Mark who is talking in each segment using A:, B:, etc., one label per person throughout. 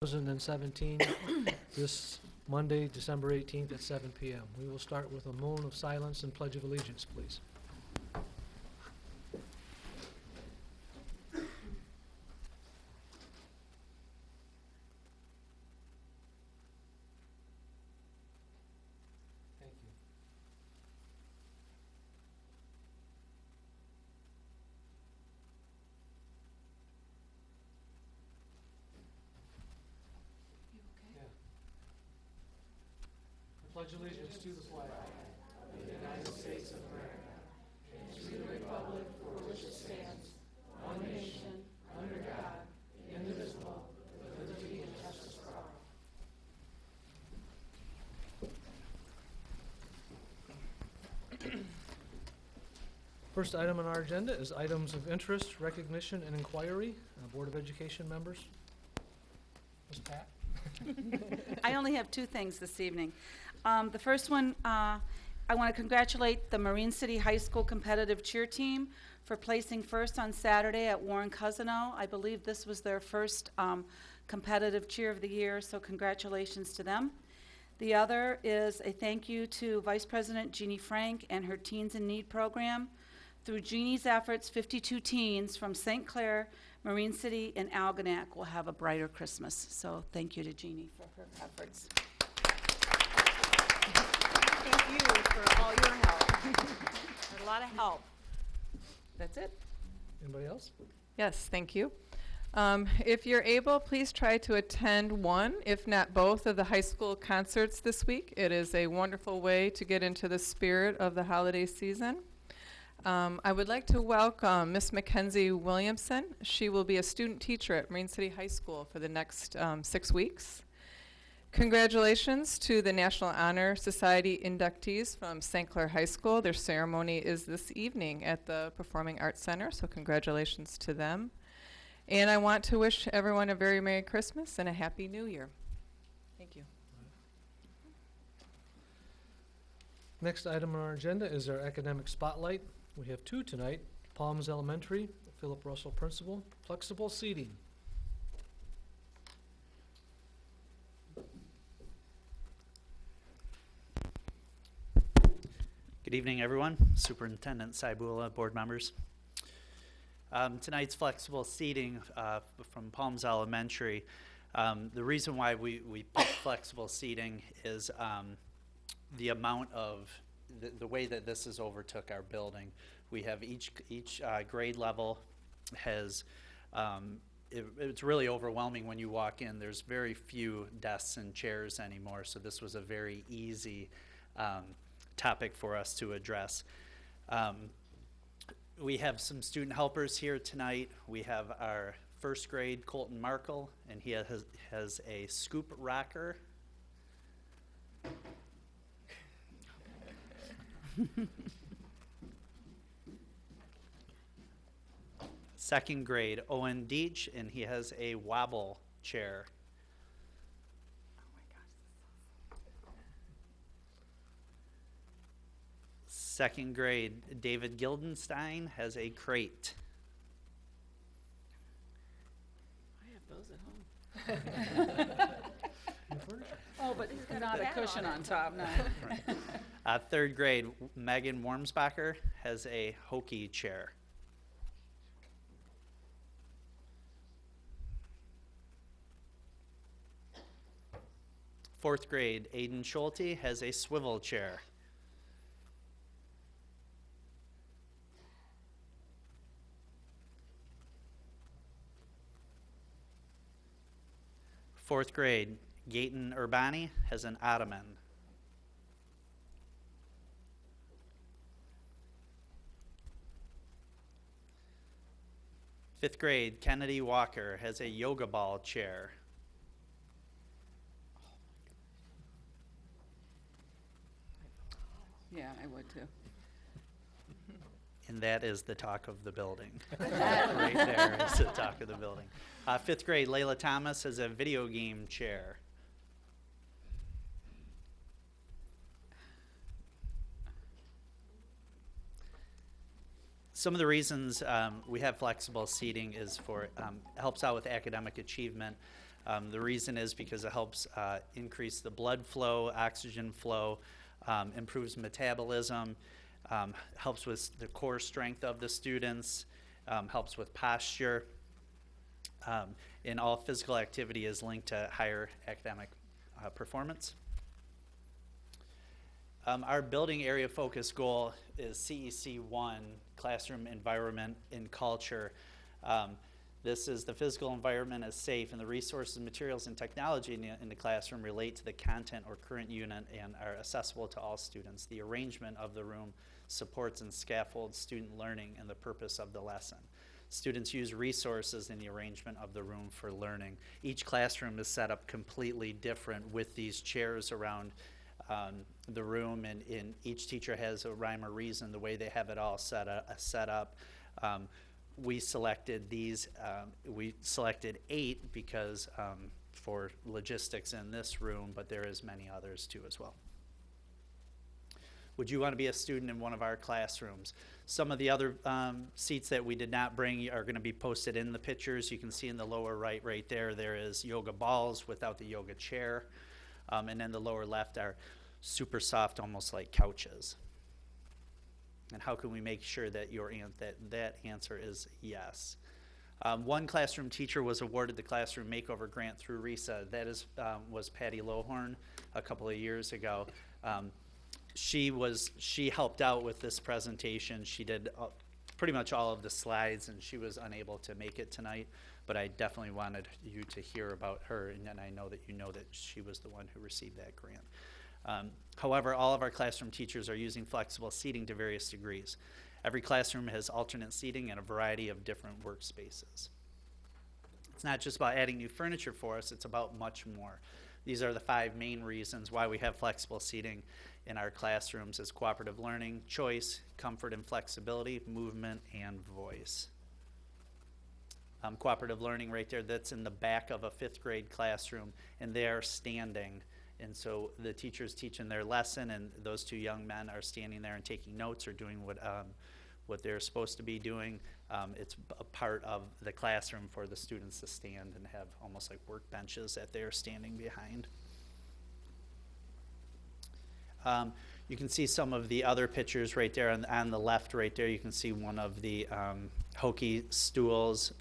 A: 2017, this Monday, December 18th at 7 p.m. We will start with a moment of silence and Pledge of Allegiance, please. Thank you. Yeah. I pledge allegiance to the flag of the United States of America and to the republic for which it stands, one nation, under God, indivisible, with liberty and justice for all. First item on our agenda is items of interest, recognition, and inquiry. Board of Education members. Ms. Pat?
B: I only have two things this evening. The first one, I want to congratulate the Marine City High School competitive cheer team for placing first on Saturday at Warren Cousino. I believe this was their first competitive cheer of the year, so congratulations to them. The other is a thank you to Vice President Jeannie Frank and her Teens in Need program. Through Jeannie's efforts, 52 teens from St. Clair, Marine City, and Algonac will have a brighter Christmas. So thank you to Jeannie for her efforts.
C: Thank you for all your help. A lot of help.
B: That's it.
A: Anybody else?
D: Yes, thank you. If you're able, please try to attend one, if not both, of the high school concerts this week. It is a wonderful way to get into the spirit of the holiday season. I would like to welcome Miss Mackenzie Williamson. She will be a student teacher at Marine City High School for the next 6 weeks. Congratulations to the National Honor Society inductees from St. Clair High School. Their ceremony is this evening at the Performing Arts Center, so congratulations to them. And I want to wish everyone a very Merry Christmas and a Happy New Year. Thank you.
A: Next item on our agenda is our academic spotlight. We have two tonight. Palms Elementary, Philip Russell Principal, flexible seating.
E: Good evening, everyone. Superintendent Saibula, board members. Tonight's flexible seating from Palms Elementary. The reason why we picked flexible seating is the amount of the way that this has overtook our building. We have each grade level has it's really overwhelming when you walk in. There's very few desks and chairs anymore, so this was a very easy topic for us to address. We have some student helpers here tonight. We have our first grade Colton Markle, and he has a scoop rocker. Second grade Owen Deach, and he has a wobble chair. Second grade David Gildenstein has a crate.
B: I have those at home. Oh, but not a cushion on top, no.
E: Third grade Megan Wormsbacher has a hokey chair. Fourth grade Aiden Schulte has a swivel chair. Fourth grade Gaten Urbani has an ottoman. Fifth grade Kennedy Walker has a yoga ball chair.
B: Yeah, I would too.
E: And that is the talk of the building. Right there is the talk of the building. Fifth grade Layla Thomas has a video game chair. Some of the reasons we have flexible seating is for helps out with academic achievement. The reason is because it helps increase the blood flow, oxygen flow, improves metabolism, helps with the core strength of the students, helps with posture, and all physical activity is linked to higher academic performance. Our building area focus goal is CEC 1, Classroom Environment and Culture. This is the physical environment is safe, and the resources, materials, and technology in the classroom relate to the content or current unit and are accessible to all students. The arrangement of the room supports and scaffolds student learning and the purpose of the lesson. Students use resources in the arrangement of the room for learning. Each classroom is set up completely different with these chairs around the room, and each teacher has a rhyme or reason the way they have it all set up. We selected these. We selected 8 because for logistics in this room, but there is many others too as well. Would you want to be a student in one of our classrooms? Some of the other seats that we did not bring are going to be posted in the pictures. You can see in the lower right there, there is yoga balls without the yoga chair. And then the lower left are super soft, almost like couches. And how can we make sure that that answer is yes? One classroom teacher was awarded the Classroom Makeover Grant through RISA. That was Patty Lohorn a couple of years ago. She helped out with this presentation. She did pretty much all of the slides, and she was unable to make it tonight, but I definitely wanted you to hear about her, and I know that you know that she was the one who received that grant. However, all of our classroom teachers are using flexible seating to various degrees. Every classroom has alternate seating and a variety of different workspaces. It's not just about adding new furniture for us, it's about much more. These are the 5 main reasons why we have flexible seating in our classrooms: is cooperative learning, choice, comfort and flexibility, movement, and voice. Cooperative learning right there, that's in the back of a 5th grade classroom, and they are standing. And so the teacher's teaching their lesson, and those 2 young men are standing there and taking notes or doing what they're supposed to be doing. It's a part of the classroom for the students to stand and have almost like work benches that they're standing behind. You can see some of the other pictures right there on the left right there. You can see one of the hokey stools.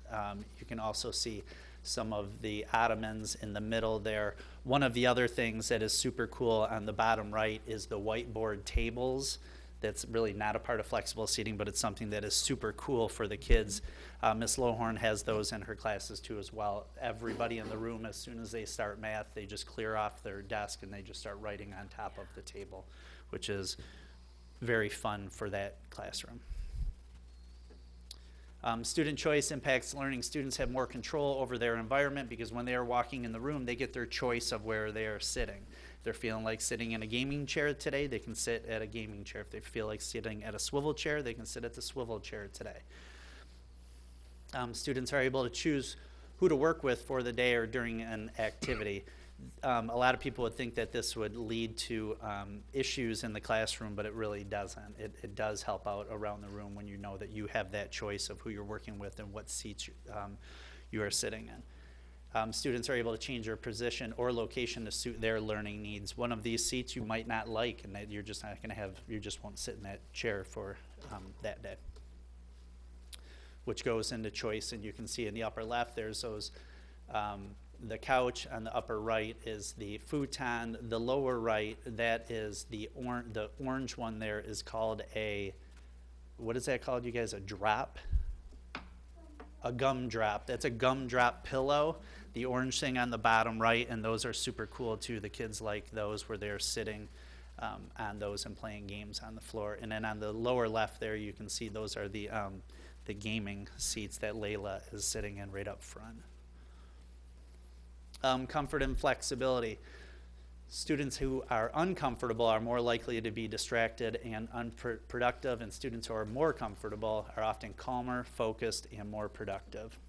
E: You can also see some of the ottomans in the middle there. One of the other things that is super cool on the bottom right is the whiteboard tables. That's really not a part of flexible seating, but it's something that is super cool for the kids. Ms. Lohorn has those in her classes too as well. Everybody in the room, as soon as they start math, they just clear off their desk and they just start writing on top of the table, which is very fun for that classroom. Student choice impacts learning. Students have more control over their environment because when they are walking in the room, they get their choice of where they are sitting. If they're feeling like sitting in a gaming chair today, they can sit at a gaming chair. If they feel like sitting at a swivel chair, they can sit at the swivel chair today. Students are able to choose who to work with for the day or during an activity. A lot of people would think that this would lead to issues in the classroom, but it really doesn't. It does help out around the room when you know that you have that choice of who you're working with and what seats you are sitting in. Students are able to change their position or location to suit their learning needs. One of these seats you might not like, and that you're just not going to have, you just won't sit in that chair for that day, which goes into choice. And you can see in the upper left, there's those the couch. On the upper right is the futon. The lower right, that is the orange one there is called a, what is that called, you guys? A drop? A gum drop. That's a gum drop pillow. The orange thing on the bottom right, and those are super cool too. The kids like those where they're sitting on those and playing games on the floor. And then on the lower left there, you can see those are the gaming seats that Layla is sitting in right up front. Comfort and flexibility. Students who are uncomfortable are more likely to be distracted and unproductive, and students who are more comfortable are often calmer, focused, and more productive.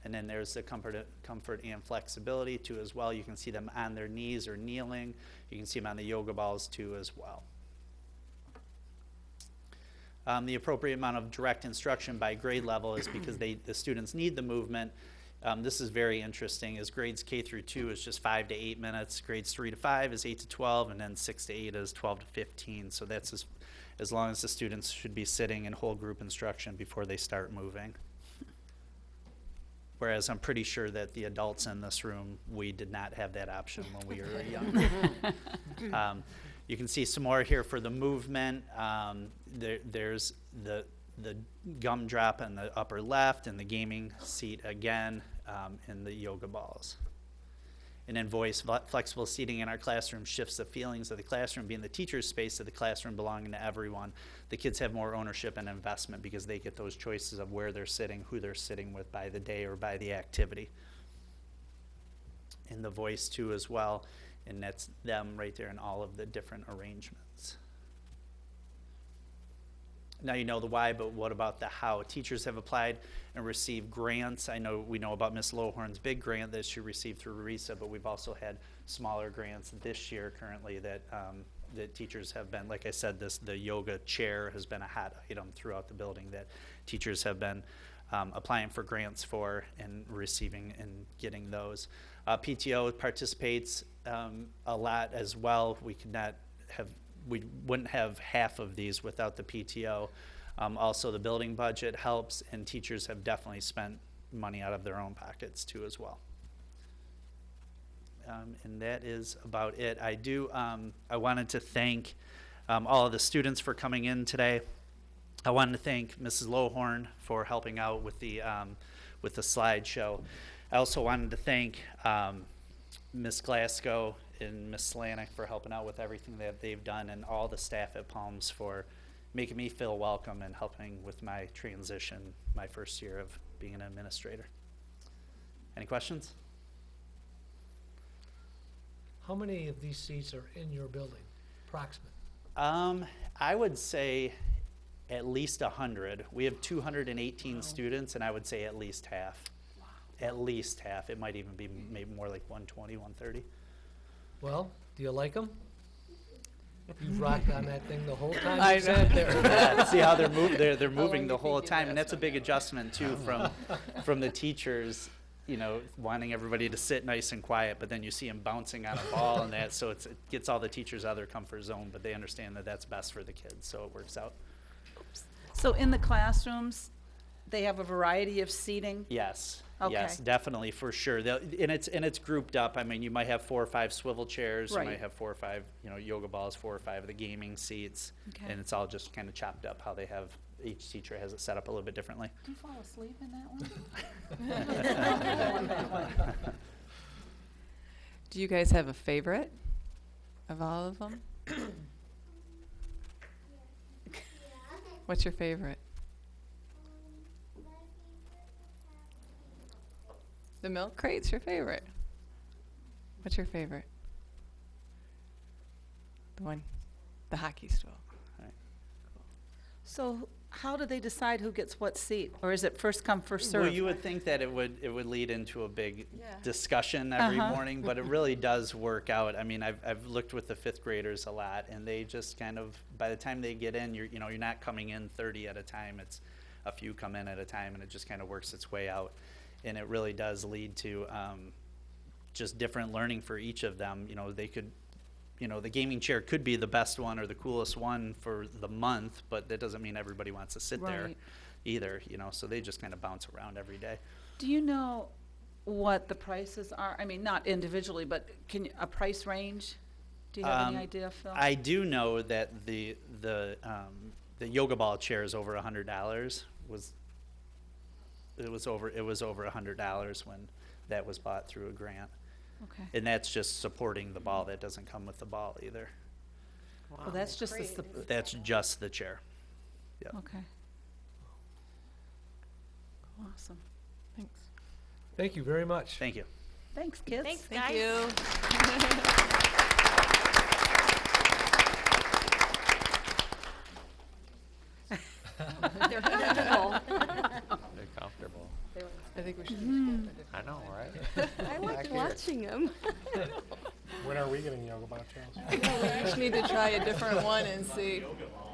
E: And then there's the comfort and flexibility too as well. You can see them on their knees or kneeling. You can see them on the yoga balls too as well. The appropriate amount of direct instruction by grade level is because the students need the movement. This is very interesting, as grades K through 2 is just 5 to 8 minutes, grades 3 to 5 is 8 to 12, and then 6 to 8 is 12 to 15. So that's as long as the students should be sitting in whole group instruction before they start moving. Whereas I'm pretty sure that the adults in this room, we did not have that option when we were young. You can see some more here for the movement. There's the gumdrop in the upper left, and the gaming seat again, and the yoga balls. And then flexible seating in our classroom shifts the feelings of the classroom being the teacher's space to the classroom belonging to everyone. The kids have more ownership and investment because they get those choices of where they're sitting, who they're sitting with by the day or by the activity. And the voice too as well, and that's them right there in all of the different arrangements. Now you know the why, but what about the how? Teachers have applied and received grants. We know about Ms. Lohorn's big grant that she received through RESA, but we've also had smaller grants this year currently that teachers have been, like I said, the yoga chair has been a hot item throughout the building that teachers have been applying for grants for and receiving and getting those. PTO participates a lot as well. We wouldn't have half of these without the PTO. Also, the building budget helps, and teachers have definitely spent money out of their own pockets too as well. And that is about it. I wanted to thank all of the students for coming in today. I wanted to thank Mrs. Lohorn for helping out with the slideshow. I also wanted to thank Ms. Glasgow and Ms. Slanik for helping out with everything that they've done, and all the staff at Palms for making me feel welcome and helping with my transition, my first year of being an administrator. Any questions?
F: How many of these seats are in your building, approximate?
E: I would say at least 100. We have 218 students, and I would say at least half. Wow. At least half. It might even be maybe more like 120, 130.
F: Well, do you like them? You've rocked on that thing the whole time
D: I
F: you sat there.
E: Yeah, see how they're moving
F: long
E: the
F: you
E: whole
F: think it
E: time, and
F: lasts?
E: that's a big adjustment too from the teachers, wanting everybody to sit nice and quiet, but then you see them bouncing on a ball and that, so it gets all the teachers out of their comfort zone, but they understand that that's best for the kids, so it works out.
B: So in the classrooms, they have a variety of seating?
E: Yes.
B: Okay.
E: Yes, definitely, for sure. And it's grouped up. I mean, you might have 4 or 5 swivel chairs.
B: Right.
E: You might have 4 or 5, yoga balls, 4 or 5 of the gaming seats.
B: Okay.
E: And it's all just kind of chopped up how they have, each teacher has it set up a little bit differently.
B: Did you fall asleep in that one?
D: Do you guys have a favorite of all of them? What's your favorite? The milk crate's your favorite. What's your favorite? The hockey stool.
B: So how do they decide who gets what seat? Or is it first come, first served?
E: Well, you would think that it would lead into a big
D: Yeah.
E: discussion every morning, but it really does work out. I mean, I've looked with the 5th graders a lot, and they just kind of, by the time they get in, you're not coming in 30 at a time. It's a few come in at a time, and it just kind of works its way out. And it really does lead to just different learning for each of them. They could, the gaming chair could be the best one or the coolest one for the month, but that doesn't mean everybody wants to sit there
B: Right.
E: either, so they just kind of bounce around every day.
B: Do you know what the prices are? I mean, not individually, but a price range? Do you have any idea, Phil?
E: I do know that the yoga ball chair is over $100. It was over $100 when that was bought through a grant.
B: Okay.
E: And that's just supporting the ball. That doesn't come with the ball either.
B: Well, that's just the,
E: That's just the chair. Yep.
B: okay. Awesome.
D: Thanks.
F: Thank you very much.
E: Thank you.
B: Thanks, kids.
C: Thanks,
D: Thank
C: guys.
D: you.
C: They're comfortable.
G: They're comfortable.
D: I think we should.
G: I know, right?
C: I like watching them.
H: When are we getting yoga mat chairs?
D: We just need to try a different one and see.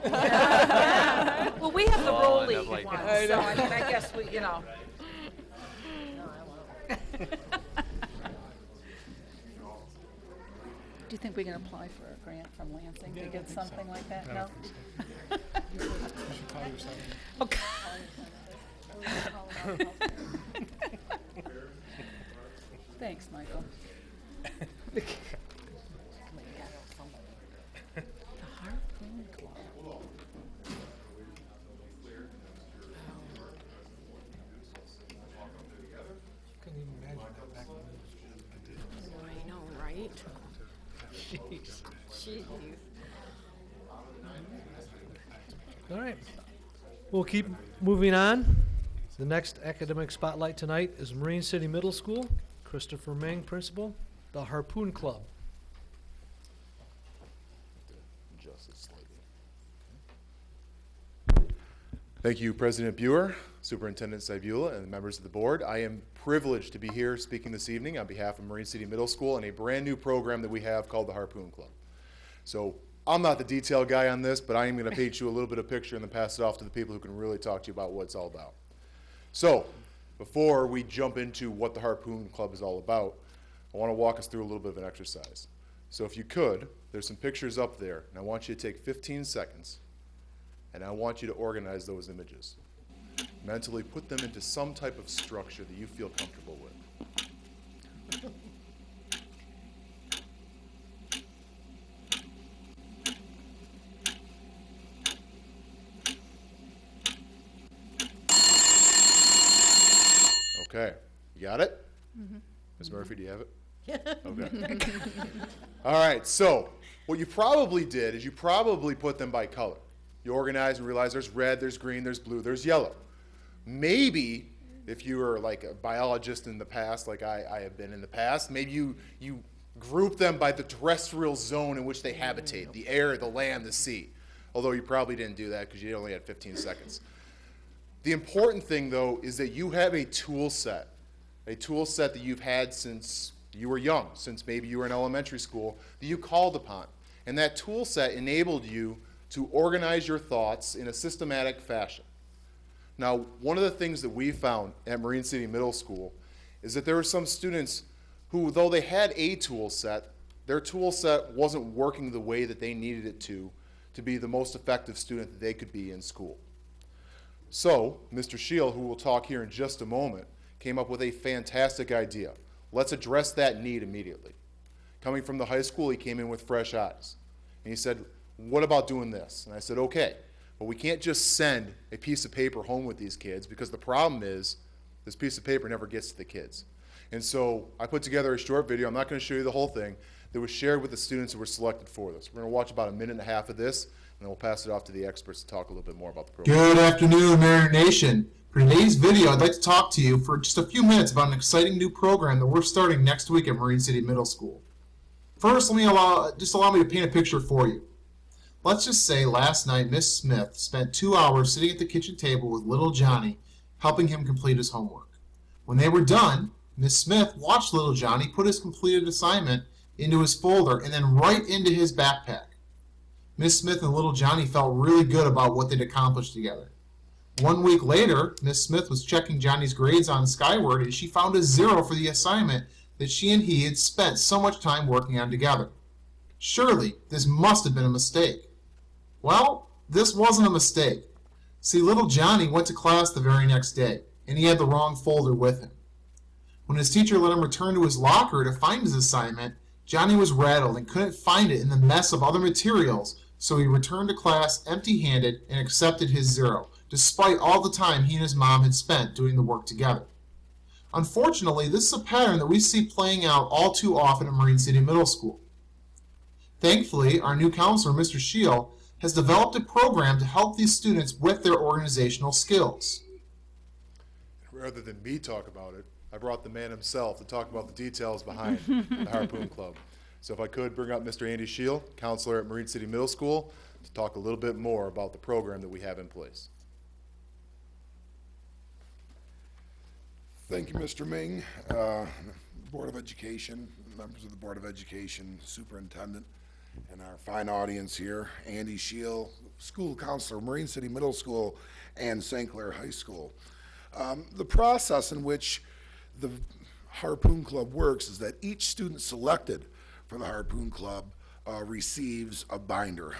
B: Well, we have the
G: Oh,
B: rolly
G: and I'm like-
B: one,
D: I
B: so
D: know.
B: I mean, I guess we, you think we can apply for a grant from Lansing to
H: Yeah, I
B: get
H: think so.
B: something like that?
H: I
B: No?
H: don't think so. You should call yourself.
B: Okay. Thanks, Michael. The Harpoon Club.
F: Couldn't even imagine that back then.
C: I know, right?
F: Jeez.
C: Jeez.
F: All right. We'll keep moving on. The next academic spotlight tonight is Marine City Middle School. Christopher Meng, principal, the Harpoon Club.
I: Thank you, President Buer, Superintendent Cybula, and members of the board. I am privileged to be here speaking this evening on behalf of Marine City Middle School and a brand new program that we have called the Harpoon Club. So I'm not the detail guy on this, but I am going to paint you a little bit of picture and then pass it off to the people who can really talk to you about what it's all about. So before we jump into what the Harpoon Club is all about, I want to walk us through a little bit of an exercise. So if you could, there's some pictures up there, and I want you to take 15 seconds, and I want you to organize those images. Mentally put them into some type of structure that you feel comfortable with. Okay, you got it? Ms. Murphy, do you have it? Okay. All right, so what you probably did is you probably put them by color. You organize and realize there's red, there's green, there's blue, there's yellow. Maybe if you were like a biologist in the past, like I have been in the past, maybe you group them by the terrestrial zone in which they habitate, the air, the land, the sea. Although you probably didn't do that because you only had 15 seconds. The important thing, though, is that you have a tool set that you've had since you were young, since maybe you were in elementary school, that you called upon. And that tool set enabled you to organize your thoughts in a systematic fashion. Now, one of the things that we found at Marine City Middle School is that there were some students who, though they had a tool set, their tool set wasn't working the way that they needed it to be the most effective student that they could be in school. So, Mr. Scheel, who will talk here in just a moment, came up with a fantastic idea. Let's address that need immediately. Coming from the high school, he came in with fresh eyes. And he said, what about doing this? And I said, okay, but we can't just send a piece of paper home with these kids because the problem is this piece of paper never gets to the kids. And so I put together a short video, I'm not going to show you the whole thing, that was shared with the students who were selected for this. We're going to watch about a minute and a half of this, and then we'll pass it off to the experts to talk a little bit more about the program.
J: Good afternoon, Mariner Nation. For today's video, I'd like to talk to you for just a few minutes about an exciting new program that we're starting next week at Marine City Middle School. First, allow me to paint a picture for you. Let's just say last night Miss Smith spent 2 hours sitting at the kitchen table with little Johnny, helping him complete his homework. When they were done, Miss Smith watched little Johnny put his completed assignment into his folder and then right into his backpack. Miss Smith and little Johnny felt really good about what they'd accomplished together. 1 week later, Miss Smith was checking Johnny's grades on Skyward and she found a 0 for the assignment that she and he had spent so much time working on together. Surely, this must have been a mistake. Well, this wasn't a mistake. See, little Johnny went to class the very next day, and he had the wrong folder with him. When his teacher let him return to his locker to find his assignment, Johnny was rattled and couldn't find it in the mess of other materials, so he returned to class empty-handed and accepted his 0, despite all the time he and his mom had spent doing the work together. Unfortunately, this is a pattern that we see playing out all too often at Marine City Middle School. Thankfully, our new counselor, Mr. Scheel, has developed a program to help these students with their organizational skills.
I: Rather than me talk about it, I brought the man himself to talk about the details behind the Harpoon Club. So if I could bring up Mr. Andy Scheel, counselor at Marine City Middle School, to talk a little bit more about the program that we have in place.
K: Thank you, Mr. Ming, Board of Education, members of the Board of Education, Superintendent, and our fine audience here, Andy Scheel, School Counselor, Marine City Middle School, and St. Clair High School. The process in which the Harpoon Club works is that each student selected for the Harpoon Club receives a binder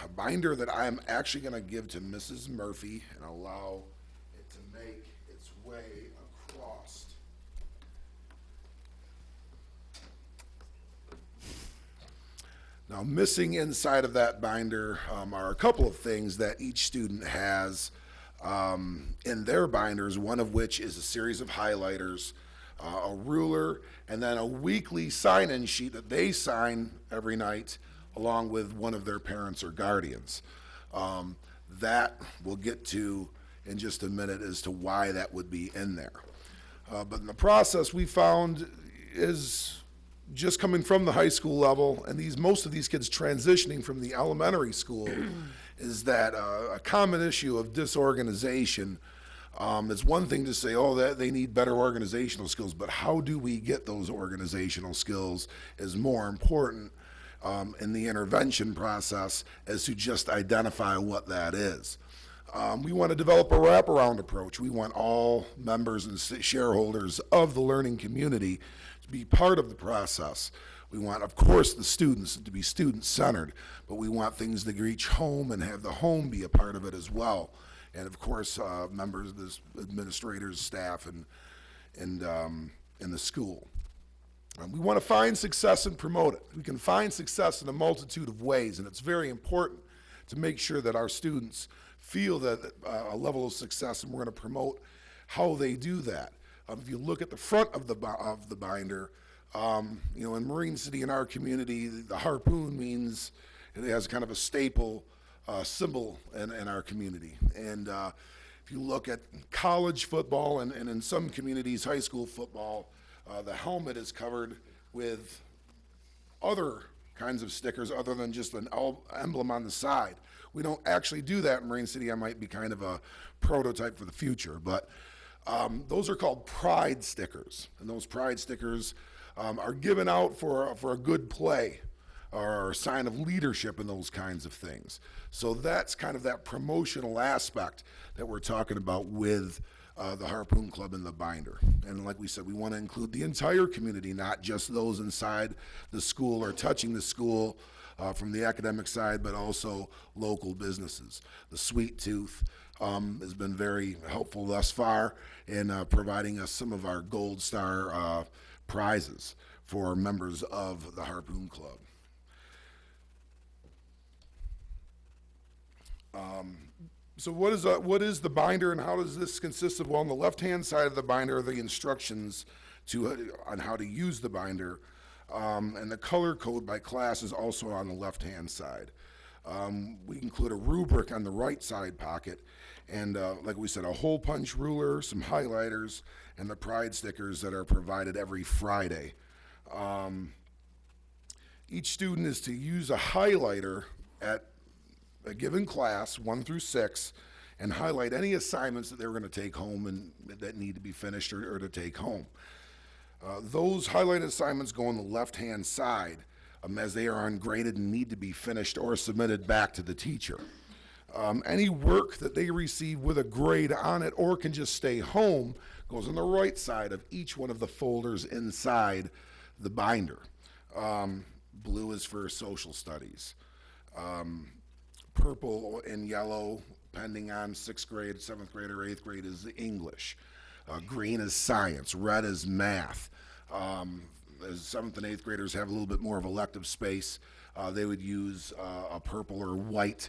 K: that I'm actually going to give to Mrs. Murphy and allow it to make its way across. Now, missing inside of that binder are a couple of things that each student has in their binders, one of which is a series of highlighters, a ruler, and then a weekly sign-in sheet that they sign every night along with one of their parents or guardians. That we'll get to in just a minute as to why that would be in there. But in the process, we found is just coming from the high school level, and most of these kids transitioning from the elementary school, is that a common issue of disorganization. It's one thing to say, oh, that they need better organizational skills, but how do we get those organizational skills is more important in the intervention process as to just identify what that is. We want to develop a wraparound approach. We want all members and shareholders of the learning community to be part of the process. We want, of course, the students to be student-centered, but we want things to reach home and have the home be a part of it as well. And of course, members of this administrators, staff, and the school. We want to find success and promote it. We can find success in a multitude of ways, and it's very important to make sure that our students feel that a level of success, and we're going to promote how they do that. If you look at the front of the binder, in Marine City, in our community, the harpoon means it has kind of a staple symbol in our community. And if you look at college football and in some communities, high school football, the helmet is covered with other kinds of stickers other than just an emblem on the side. We don't actually do that in Marine City. I might be kind of a prototype for the future, but those are called pride stickers. And those pride stickers are given out for a good play or a sign of leadership and those kinds of things. So that's kind of that promotional aspect that we're talking about with the Harpoon Club and the binder. And like we said, we want to include the entire community, not just those inside the school or touching the school from the academic side, but also local businesses. The Sweet Tooth has been very helpful thus far in providing us some of our Gold Star prizes for members of the Harpoon Club. So what is the binder, and how does this consist of? Well, on the left-hand side of the binder are the instructions on how to use the binder, and the color code by class is also on the left-hand side. We include a rubric on the right side pocket, and like we said, a hole punch ruler, some highlighters, and the pride stickers that are provided every Friday. Each student is to use a highlighter at a given class, 1 through 6, and highlight any assignments that they're going to take home and that need to be finished or to take home. Those highlighted assignments go on the left-hand side as they are ungraded and need to be finished or submitted back to the teacher. Any work that they receive with a grade on it or can just stay home goes on the right side of each one of the folders inside the binder. Blue is for social studies. Purple and yellow, depending on 6th grade, 7th grade, or 8th grade, is English. Green is science. Red is math. As 7th and 8th graders have a little bit more of elective space, they would use a purple or white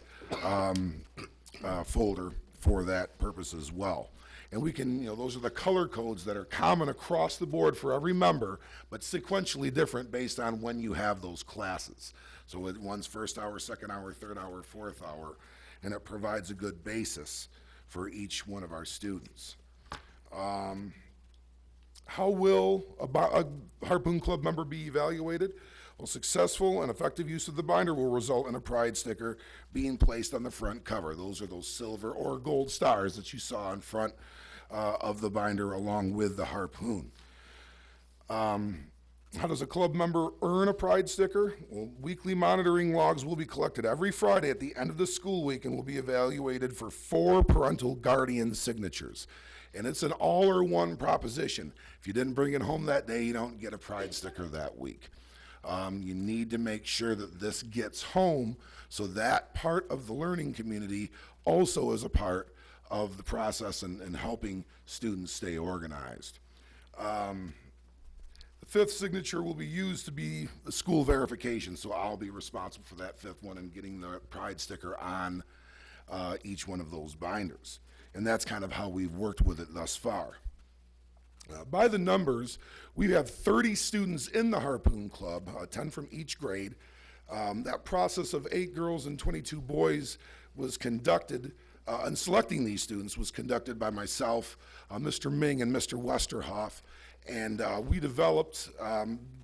K: folder for that purpose as well. And we can, those are the color codes that are common across the board for every member, but sequentially different based on when you have those classes. So one's first hour, second hour, third hour, fourth hour, and it provides a good basis for each one of our students. How will a Harpoon Club member be evaluated? Well, successful and effective use of the binder will result in a pride sticker being placed on the front cover. Those are those silver or gold stars that you saw in front of the binder along with the harpoon. How does a club member earn a pride sticker? Well, weekly monitoring logs will be collected every Friday at the end of the school week and will be evaluated for 4 parental guardian signatures. And it's an all or one proposition. If you didn't bring it home that day, you don't get a pride sticker that week. You need to make sure that this gets home so that part of the learning community also is a part of the process and helping students stay organized. The fifth signature will be used to be the school verification, so I'll be responsible for that fifth one and getting the pride sticker on each one of those binders. And that's kind of how we've worked with it thus far. By the numbers, we have 30 students in the Harpoon Club, 10 from each grade. That process of 8 girls and 22 boys was conducted, and selecting these students was conducted by myself, Mr. Ming, and Mr. Westerhoff. And we developed,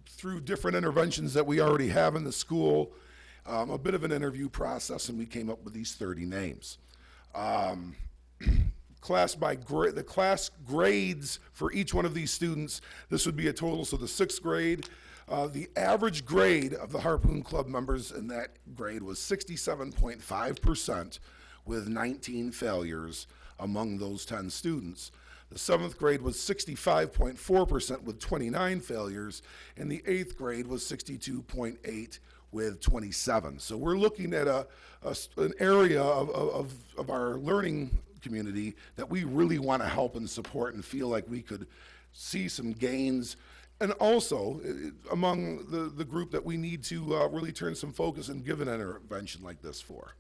K: through different interventions that we already have in the school, a bit of an interview process, and we came up with these 30 names. The class grades for each one of these students, this would be a total, so the 6th grade, the average grade of the Harpoon Club members in that grade was 67.5% with 19 failures among those 10 students. The 7th grade was 65.4% with 29 failures, and the 8th grade was 62.8 with 27. So we're looking at an area of our learning community that we really want to help and support and feel like we could see some gains, and also among the group that we need to really turn some focus and give an intervention like this for.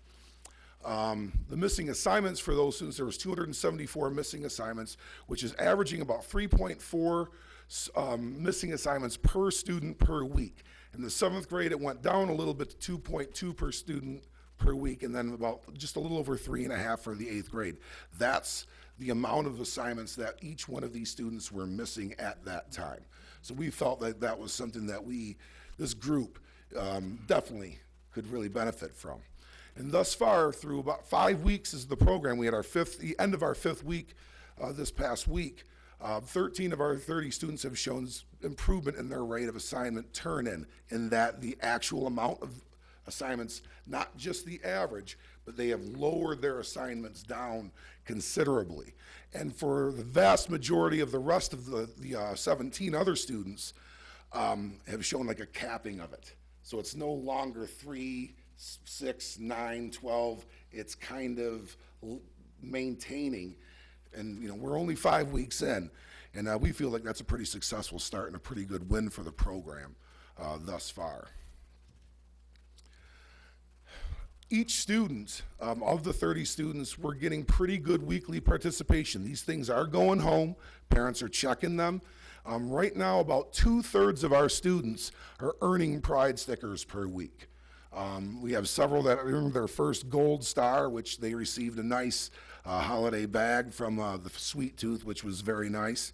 K: The missing assignments for those students, there was 274 missing assignments, which is averaging about 3.4 missing assignments per student per week. In the 7th grade, it went down a little bit to 2.2 per student per week, and then about just a little over 3.5 for the 8th grade. That's the amount of assignments that each one of these students were missing at that time. So we felt that that was something that this group definitely could really benefit from. And thus far, through about 5 weeks is the program, we had the end of our 5th week this past week. 13 of our 30 students have shown improvement in their rate of assignment turn-in, in that the actual amount of assignments, not just the average, but they have lowered their assignments down considerably. And for the vast majority of the rest of the 17 other students have shown like a capping of it. So it's no longer 3, 6, 9, 12. It's kind of maintaining. And we're only 5 weeks in, and we feel like that's a pretty successful start and a pretty good win for the program thus far. Each student of the 30 students, we're getting pretty good weekly participation. These things are going home. Parents are checking them. Right now, about 2/3 of our students are earning pride stickers per week. We have several that earned their first gold star, which they received a nice holiday bag from the Sweet Tooth, which was very nice.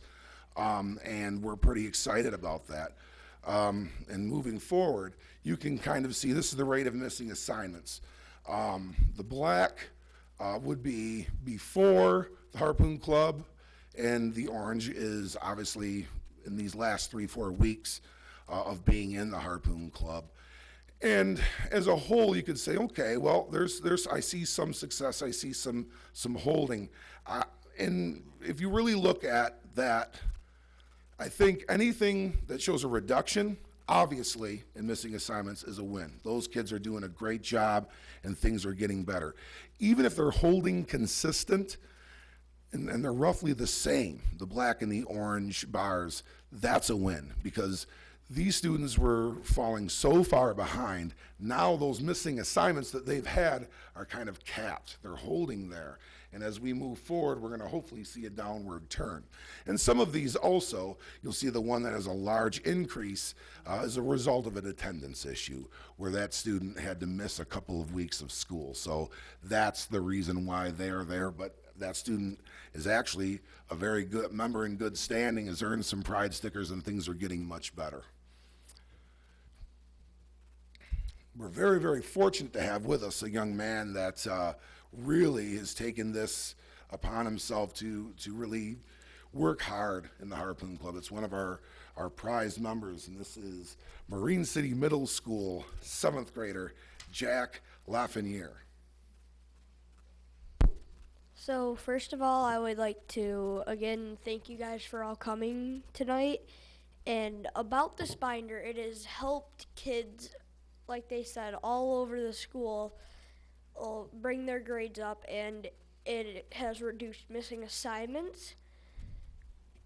K: And we're pretty excited about that. And moving forward, you can kind of see this is the rate of missing assignments. The black would be before the Harpoon Club, and the orange is obviously in these last 3-4 weeks of being in the Harpoon Club. And as a whole, you could say, okay, well, I see some success, I see some holding. And if you really look at that, I think anything that shows a reduction, obviously, in missing assignments is a win. Those kids are doing a great job and things are getting better. Even if they're holding consistent and they're roughly the same, the black and the orange bars, that's a win, because these students were falling so far behind. Now those missing assignments that they've had are kind of capped. They're holding there. And as we move forward, we're going to hopefully see a downward turn. And some of these also, you'll see the one that has a large increase as a result of an attendance issue, where that student had to miss a couple of weeks of school. So that's the reason why they're there. But that student is actually a very good member in good standing, has earned some pride stickers, and things are getting much better. We're very, very fortunate to have with us a young man that really has taken this upon himself to really work hard in the Harpoon Club. It's one of our prized members, and this is Marine City Middle School 7th grader Jack Lafreniere.
L: So first of all, I would like to again thank you guys for all coming tonight. And about this binder, it has helped kids, like they said, all over the school bring their grades up, and it has reduced missing assignments.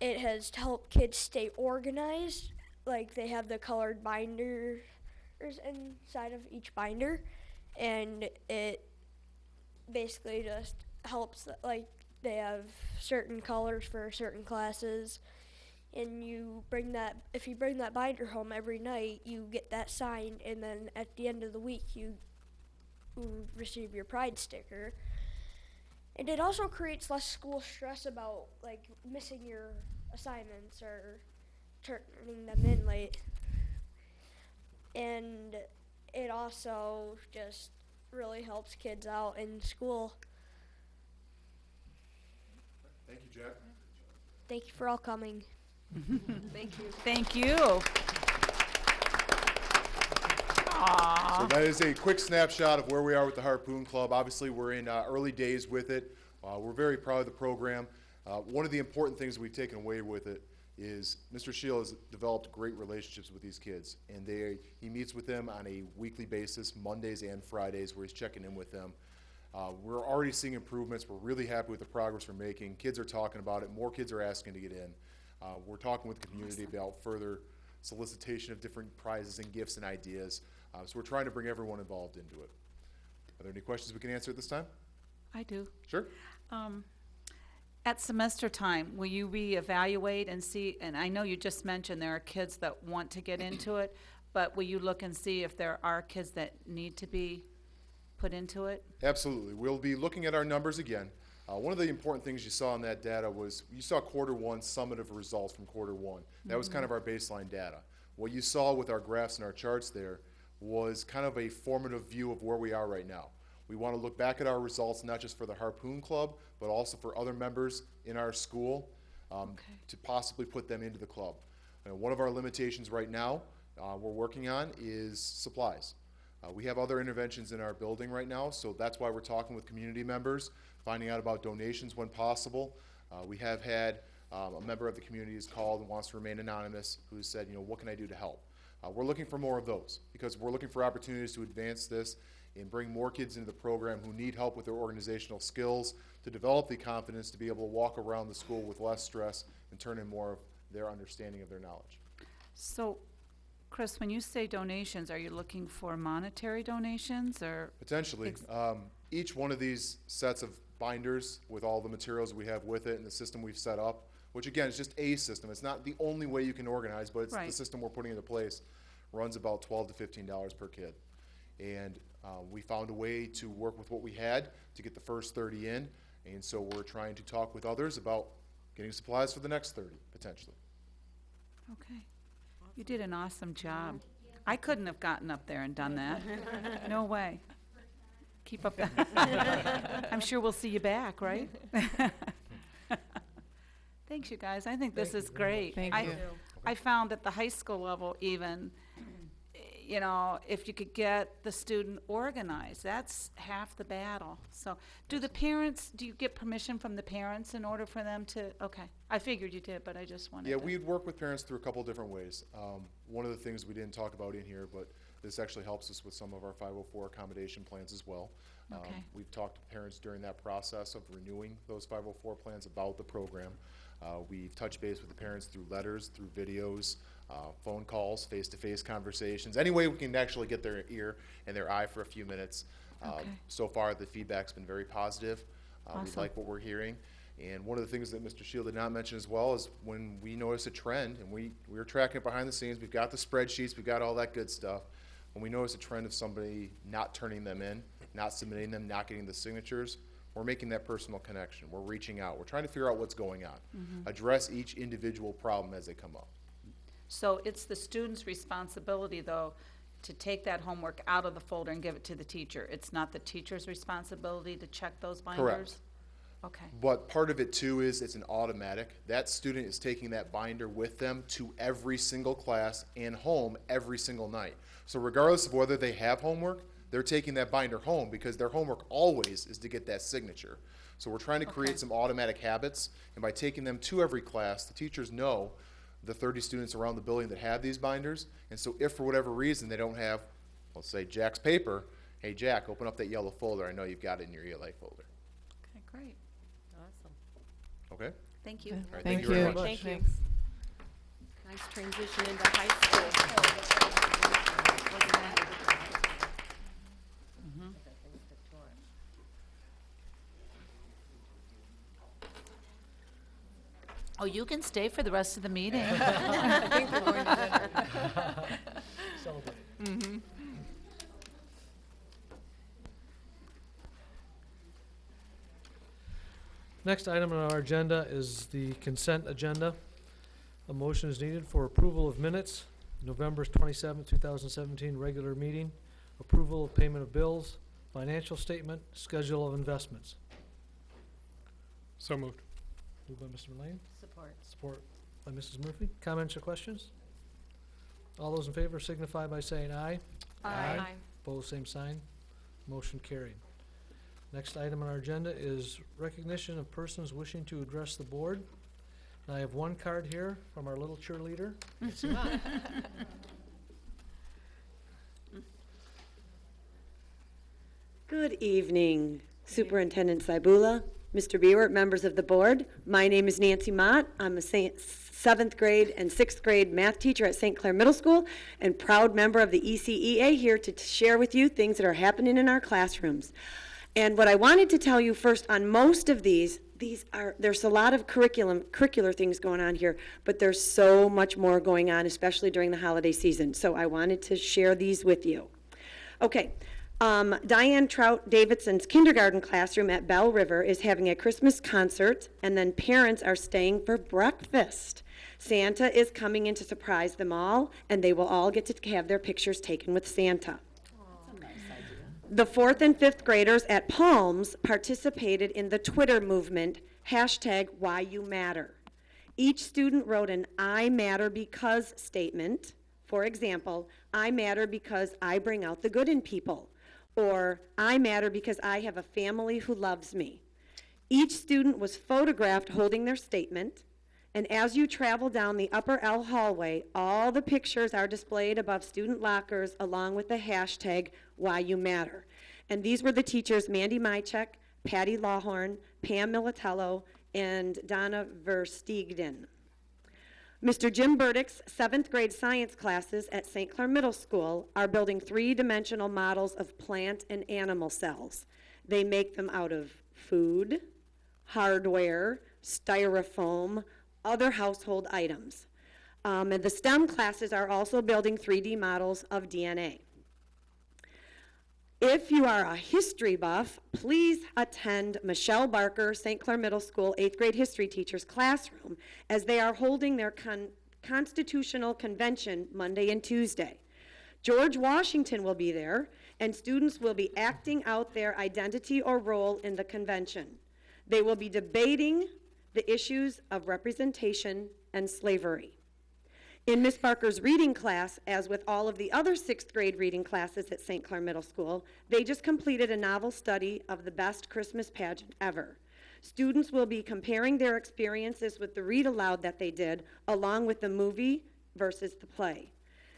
L: It has helped kids stay organized, like they have the colored binders inside of each binder, and it basically just helps, like they have certain colors for certain classes, and if you bring that binder home every night, you get that signed, and then at the end of the week you receive your pride sticker. And it also creates less school stress about like missing your assignments or turning them in late. And it also just really helps kids out in school.
I: Thank you, Jack.
L: Thank you for all coming.
C: Thank you.
B: Thank you.
I: So that is a quick snapshot of where we are with the Harpoon Club. Obviously, we're in early days with it. We're very proud of the program. One of the important things we've taken away with it is Mr. Shield has developed great relationships with these kids, and he meets with them on a weekly basis, Mondays and Fridays, where he's checking in with them. We're already seeing improvements. We're really happy with the progress we're making. Kids are talking about it. More kids are asking to get in. We're talking with the community about further solicitation of different prizes and gifts and ideas. So we're trying to bring everyone involved into it. Are there any questions we can answer at this time?
B: I do.
I: Sure.
B: At semester time, will you reevaluate and see, and I know you just mentioned there are kids that want to get into it, but will you look and see if there are kids that need to be put into it?
I: Absolutely. We'll be looking at our numbers again. One of the important things you saw in that data was you saw quarter one summative results from quarter one. That was kind of our baseline data. What you saw with our graphs and our charts there was kind of a formative view of where we are right now. We want to look back at our results, not just for the Harpoon Club, but also for other members in our school to possibly put them into the club. One of our limitations right now we're working on is supplies. We have other interventions in our building right now, so that's why we're talking with community members, finding out about donations when possible. We have had a member of the community has called and wants to remain anonymous, who said, what can I do to help? We're looking for more of those because we're looking for opportunities to advance this and bring more kids into the program who need help with their organizational skills to develop the confidence to be able to walk around the school with less stress and turn in more of their understanding of their knowledge.
B: So, Chris, when you say donations, are you looking for monetary donations or?
I: Potentially. Each one of these sets of binders with all the materials we have with it and the system we've set up, which again is just a system. It's not the only way you can organize, but it's the system we're putting into place, runs about $12 to $15 per kid. And we found a way to work with what we had to get the first 30 in, and so we're trying to talk with others about getting supplies for the next 30, potentially.
B: Okay. You did an awesome job. I couldn't have gotten up there and done that. No way. Keep up that. I'm sure we'll see you back, right? Thanks, you guys. I think this is great.
D: Thank you.
B: I found at the high school level even, if you could get the student organized, that's half the battle. So do you get permission from the parents in order for them to, okay. I figured you did, but I just wanted to.
I: Yeah, we'd work with parents through a couple different ways. One of the things we didn't talk about in here, but this actually helps us with some of our 504 accommodation plans as well.
B: Okay.
I: We've talked to parents during that process of renewing those 504 plans about the program. We've touched base with the parents through letters, through videos, phone calls, face-to-face conversations, any way we can actually get their ear and their eye for a few minutes. So far, the feedback's been very positive. We like what we're hearing. And one of the things that Mr. Shield did not mention as well is when we notice a trend, and we're tracking it behind the scenes, we've got the spreadsheets, we've got all that good stuff. When we notice a trend of somebody not turning them in, not submitting them, not getting the signatures, we're making that personal connection. We're reaching out. We're trying to figure out what's going on. Address each individual problem as they come up.
B: So it's the student's responsibility, though, to take that homework out of the folder and give it to the teacher. It's not the teacher's responsibility to check those binders?
I: Correct.
B: Okay.
I: But part of it, too, is it's an automatic. That student is taking that binder with them to every single class and home every single night. So regardless of whether they have homework, they're taking that binder home because their homework always is to get that signature. So we're trying to create some automatic habits, and by taking them to every class, the teachers know the 30 students around the building that have these binders. And so if for whatever reason they don't have, let's say Jack's paper, hey Jack, open up that yellow folder. I know you've got it in your ELA folder.
B: Okay, great.
C: Awesome.
I: Okay?
B: Thank you.
I: All right,
D: Thank
I: you very
D: you.
I: much.
C: Thank you. Nice transition into high school.
B: Oh, you can stay for the rest of the meeting.
C: I think we're going to dinner.
F: Celebrate. Next item on our agenda is the consent agenda. A motion is needed for approval of minutes, November 27, 2017, regular meeting, approval of payment of bills, financial statement, schedule of investments.
H: So moved.
F: Moved by Mr. Lane,
C: Support.
F: support by Mrs. Murphy. Comments or questions? All those in favor signify by saying aye.
C: Aye.
F: Opposed, same sign. Motion carried. Next item on our agenda is recognition of persons wishing to address the board. And I have one card here from our little cheerleader.
M: Good evening, Superintendent Cybula, Mr. Bewert, members of the board. My name is Nancy Mott. I'm a 7th grade and 6th grade math teacher at St. Clair Middle School and proud member of the ECEA here to share with you things that are happening in our classrooms. And what I wanted to tell you first on most of there's a lot of curricular things going on here, but there's so much more going on, especially during the holiday season. So I wanted to share these with you. Okay. Diane Trout Davidson's kindergarten classroom at Bell River is having a Christmas concert, and then parents are staying for breakfast. Santa is coming in to surprise them all, and they will all get to have their pictures taken with Santa. The 4th and 5th graders at Palms participated in the Twitter movement, #WhyYouMatter. Each student wrote an I matter because statement. For example, I matter because I bring out the good in people. Or, I matter because I have a family who loves me. Each student was photographed holding their statement, and as you travel down the upper L hallway, all the pictures are displayed above student lockers along with the #WhyYouMatter. And these were the teachers Mandy Mychek, Patty Lawhorn, Pam Militello, and Donna Versteegden. Mr. Jim Burdick's 7th grade science classes at St. Clair Middle School are building 3-dimensional models of plant and animal cells. They make them out of food, hardware, styrofoam, other household items. And the STEM classes are also building 3D models of DNA. If you are a history buff, please attend Michelle Barker, St. Clair Middle School 8th grade history teacher's classroom as they are holding their constitutional convention Monday and Tuesday. George Washington will be there, and students will be acting out their identity or role in the convention. They will be debating the issues of representation and slavery. In Ms. Barker's reading class, as with all of the other 6th grade reading classes at St. Clair Middle School, they just completed a novel study of the best Christmas pageant ever. Students will be comparing their experiences with the read aloud that they did, along with the movie versus the play.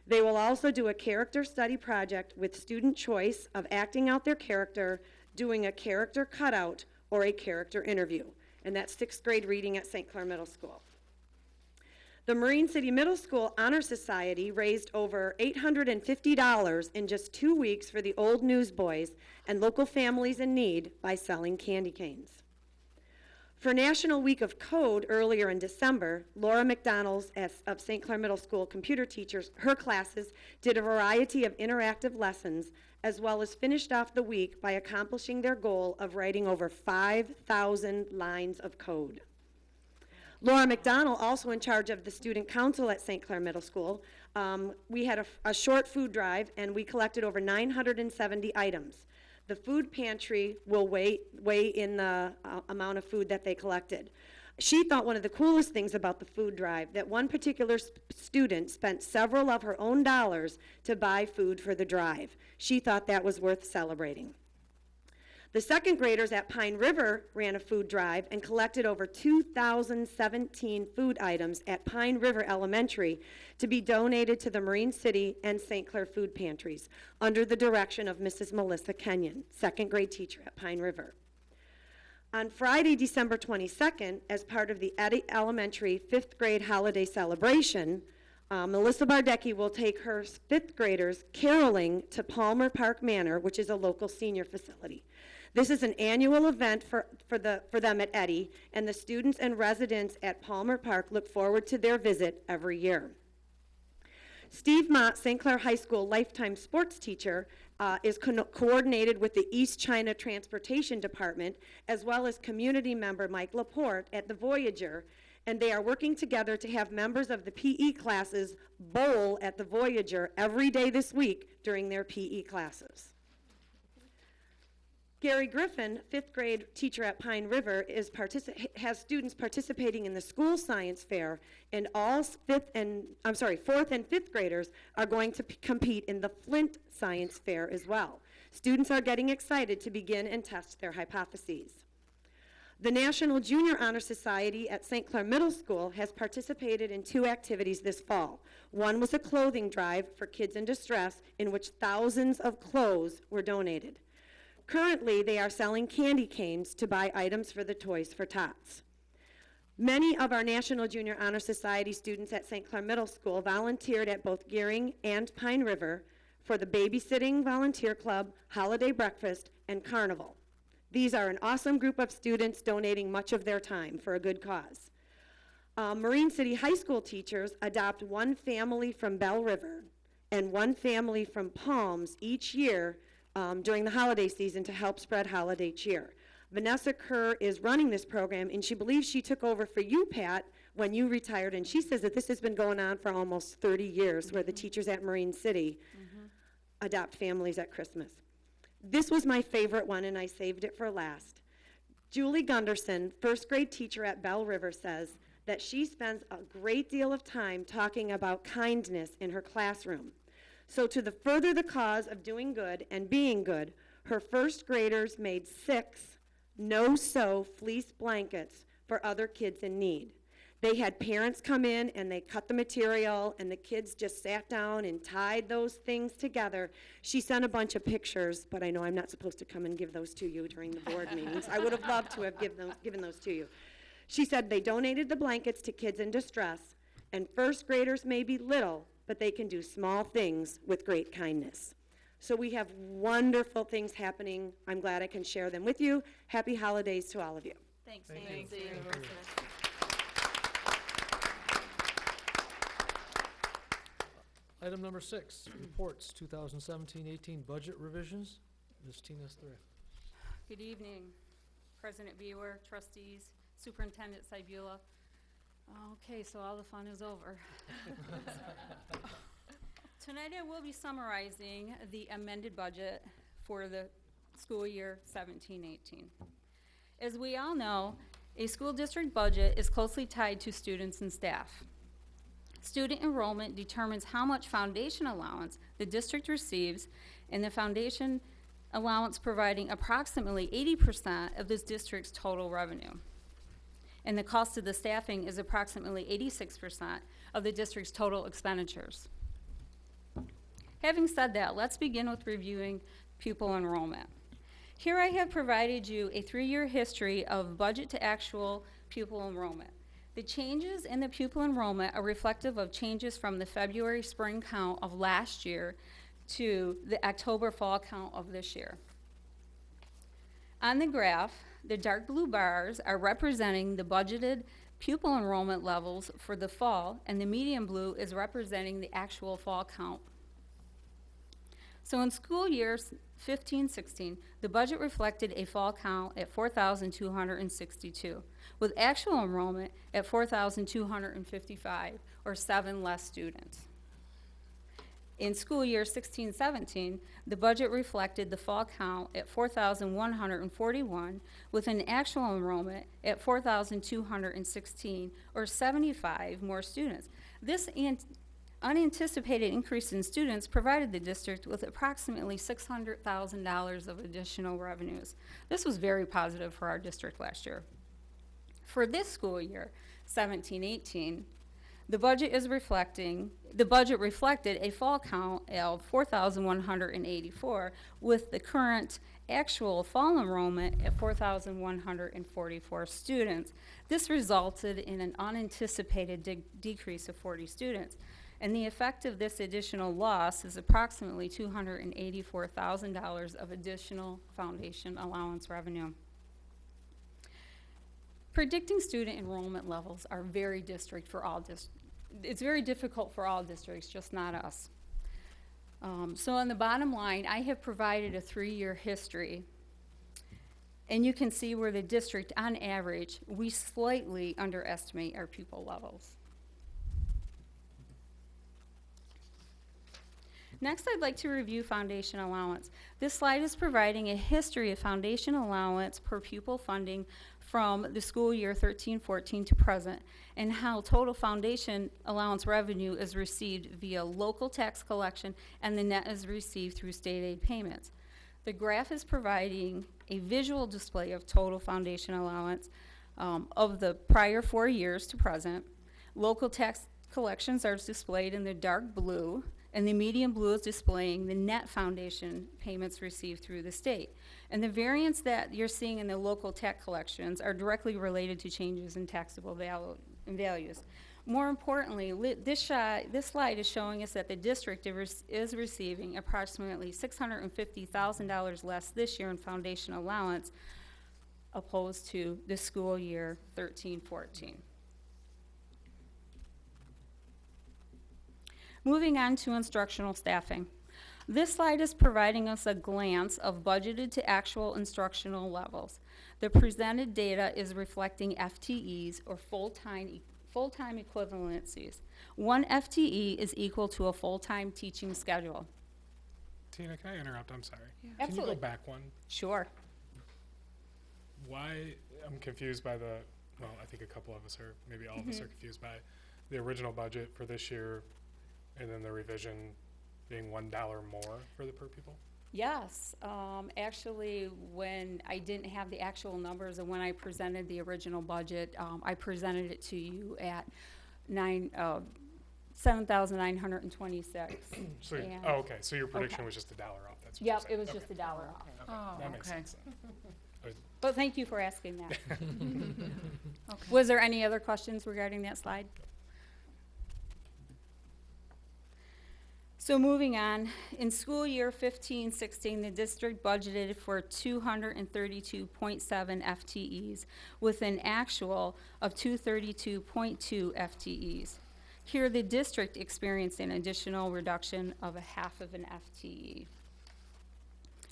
M: They will also do a character study project with student choice of acting out their character, doing a character cutout, or a character interview. And that's 6th grade reading at St. Clair Middle School. The Marine City Middle School Honor Society raised over $850 in just 2 weeks for the old newsboys and local families in need by selling candy canes. For National Week of Code earlier in December, Laura McDonald of St. Clair Middle School computer teachers, her classes did a variety of interactive lessons as well as finished off the week by accomplishing their goal of writing over 5,000 lines of code. Laura McDonald, also in charge of the student council at St. Clair Middle School, we had a short food drive and we collected over 970 items. The food pantry will weigh in the amount of food that they collected. She thought one of the coolest things about the food drive that one particular student spent several of her own dollars to buy food for the drive. She thought that was worth celebrating. The second graders at Pine River ran a food drive and collected over 2,017 food items at Pine River Elementary to be donated to the Marine City and St. Clair food pantries under the direction of Mrs. Melissa Kenyon, second grade teacher at Pine River. On Friday, December 22nd, as part of the Eddy Elementary 5th grade holiday celebration, Melissa Bardecki will take her 5th graders caroling to Palmer Park Manor, which is a local senior facility. This is an annual event for them at Eddy, and the students and residents at Palmer Park look forward to their visit every year. Steve Mott, St. Clair High School lifetime sports teacher, is coordinated with the East China Transportation Department, as well as community member Mike Laporte at the Voyager, and they are working together to have members of the PE classes bowl at the Voyager every day this week during their PE classes. Gary Griffin, 5th grade teacher at Pine River, has students participating in the school science fair, and all 4th and 5th graders are going to compete in the Flint Science Fair as well. Students are getting excited to begin and test their hypotheses. The National Junior Honor Society at St. Clair Middle School has participated in 2 activities this fall. One was a clothing drive for kids in distress in which thousands of clothes were donated. Currently, they are selling candy canes to buy items for the Toys for Tots. Many of our National Junior Honor Society students at St. Clair Middle School volunteered at both Gearing and Pine River for the Babysitting Volunteer Club, Holiday Breakfast, and Carnival. These are an awesome group of students donating much of their time for a good cause. Marine City High School teachers adopt one family from Bell River and one family from Palms each year during the holiday season to help spread holiday cheer. Vanessa Kerr is running this program, and she believes she took over for you, Pat, when you retired, and she says that this has been going on for almost 30 years, where the teachers at Marine City adopt families at Christmas. This was my favorite one, and I saved it for last. Julie Gunderson, 1st grade teacher at Bell River, says that she spends a great deal of time talking about kindness in her classroom. So to further the cause of doing good and being good, her 1st graders made 6 no-sew fleece blankets for other kids in need. They had parents come in and they cut the material, and the kids just sat down and tied those things together. She sent a bunch of pictures, but I know I'm not supposed to come and give those to you during the board meetings. I would have loved to have given those to you. She said they donated the blankets to kids in distress, and 1st graders may be little, but they can do small things with great kindness. So we have wonderful things happening. I'm glad I can share them with you. Happy holidays to all of you.
B: Thanks,
F: Thank
B: Nancy.
F: Item number 6, reports 2017-18 budget revisions. Ms. Tina Thrift.
B: Good evening, President Bewer, trustees, Superintendent Sybula. Okay, so all the fun is over. Tonight I will be summarizing the amended budget for the school year 17-18. As we all know, a school district budget is closely tied to students and staff. Student enrollment determines how much foundation allowance the district receives, and the foundation allowance providing approximately 80% of this district's total revenue. And the cost of the staffing is approximately 86% of the district's total expenditures. Having said that, let's begin with reviewing pupil enrollment. Here I have provided you a 3-year history of budget to actual pupil enrollment. The changes in the pupil enrollment are reflective of changes from the February spring count of last year to the October fall count of this year. On the graph, the dark blue bars are representing the budgeted pupil enrollment levels for the fall, and the medium blue is representing the actual fall count. So in school year 15-16, the budget reflected a fall count at 4,262, with actual enrollment at 4,255, or 7 less students. In school year 16-17, the budget reflected the fall count at 4,141, with an actual enrollment at 4,216, or 75 more students. This unanticipated increase in students provided the district with approximately $600,000 of additional revenues. This was very positive for our district last year. For this school year, 17-18, the budget reflected a fall count of 4,184, with the current actual fall enrollment at 4,144 students. This resulted in an unanticipated decrease of 40 students. And the effect of this additional loss is approximately $284,000 of additional foundation allowance revenue. Predicting student enrollment levels are very it's very difficult for all districts, just not us. So on the bottom line, I have provided a 3-year history, and you can see where the district, on average, we slightly underestimate our pupil levels. Next, I'd like to review foundation allowance. This slide is providing a history of foundation allowance per pupil funding from the school year 13-14 to present, and how total foundation allowance revenue is received via local tax collection and the net is received through state aid payments. The graph is providing a visual display of total foundation allowance of the prior 4 years to present. Local tax collections are displayed in the dark blue, and the medium blue is displaying the net foundation payments received through the state. And the variance that you're seeing in the local tax collections are directly related to changes in taxable values. More importantly, this slide is showing us that the district is receiving approximately $650,000 less this year in foundation allowance opposed to the school year 13-14. Moving on to instructional staffing. This slide is providing us a glance of budgeted to actual instructional levels. The presented data is reflecting FTEs, or full-time equivalencies. 1 FTE is equal to a full-time teaching schedule.
H: Tina, can I interrupt? I'm sorry.
B: Yeah.
H: Can
B: Absolutely.
H: you go back one?
B: Sure.
H: Why, I'm confused by I think a couple of us are, maybe all of us are confused by the original budget for this year and then the revision being $1 more for the per pupil?
B: Yes, actually, when I didn't have the actual numbers and when I presented the original budget, I presented it to you at $7,926.
H: So, okay, so your prediction was just $1 off, that's what
B: Yep,
H: you're
B: it was
H: saying.
B: just $1 off.
C: Oh,
H: That makes
C: okay.
H: sense.
B: But thank you for asking that. Was there any other questions regarding that slide? So moving on, in school year 15-16, the district budgeted for 232.7 FTEs with an actual of 232.2 FTEs. Here, the district experienced an additional reduction of 1/2 of an FTE.